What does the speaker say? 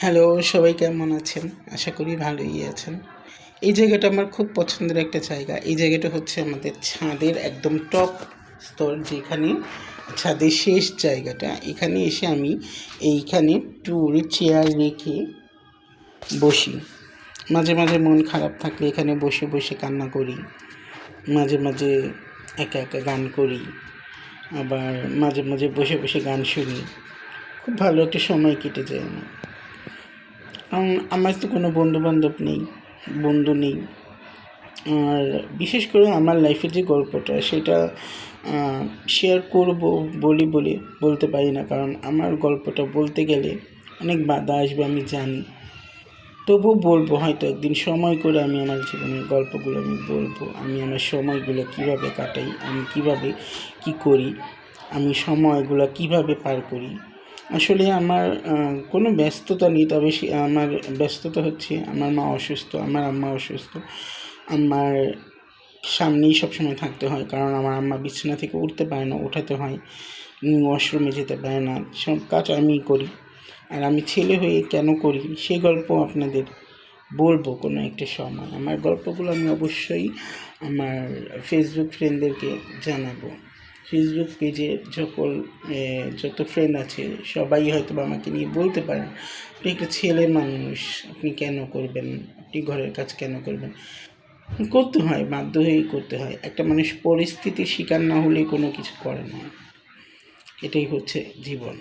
Hello, সবাই কেমন আছেন? আশা করি ভালোই আছেন। এই জায়গাটা আমার খুব পছন্দের একটা জায়গা। এই জায়গাটা হচ্ছে আমাদের ছাদের একদম টপ স্তর, যেখানে ছাদের শেষ জায়গাটা। এখানে এসে আমি এইখানে টুল চেয়ার রেখে বসি। মাঝে মাঝে মন খারাপ থাকলে এখানে বসে বসে কান্না করি। মাঝে মাঝে একা একা গান করি। আবার মাঝে মাঝে বসে বসে গান শুনি। খুব ভালো একটা সময় কেটে যায় আমার। কারণ আমার তো কোনো বন্ধুবান্ধব নেই, বন্ধু নেই। আর বিশেষ করে আমার লাইফের যে গল্পটা সেটা শেয়ার করব বলতে পারি না, কারণ আমার গল্পটা বলতে গেলে অনেক বাধা আসবে আমি জানি। তবুও বলবো, হয়তো একদিন সময় করে আমি আমার জীবনের গল্পগুলো আমি বলবো। আমি আমার সময়গুলো কীভাবে কাটাই, আমি কীভাবে কী করি, আমি সময়গুলো কীভাবে পার করি। আসলে আমার কোনো ব্যস্ততা নেই, তবে আমার ব্যস্ততা হচ্ছে আমার মা অসুস্থ, আমার আম্মা অসুস্থ। আমার সামনেই সবসময় থাকতে হয়, কারণ আমার আম্মা বিছানা থেকে উঠতে পারে না, ওঠাতে হয়। ওয়াশরুমে যেতে পারে না, সব কাজ আমিই করি। আর আমি ছেলে হয়ে কেন করি সেই গল্প আপনাদের বলবো কোনো একটা সময়। আমার গল্পগুলো আমি অবশ্যই আমার ফেসবুক ফ্রেন্ডদেরকে জানাবো। ফেসবুক পেজে যত ফ্রেন্ড আছে সবাই হয়তো আমাকে নিয়ে বলতে পারেন, আপনি একটা ছেলে মানুষ, আপনি কেন করবেন, আপনি ঘরের কাজ কেন করবেন। করতে হয়, বাধ্য হয়েই করতে হয়। একটা মানুষ পরিস্থিতির শিকার না হলে কোনো কিছু করে না। এটাই হচ্ছে জীবন।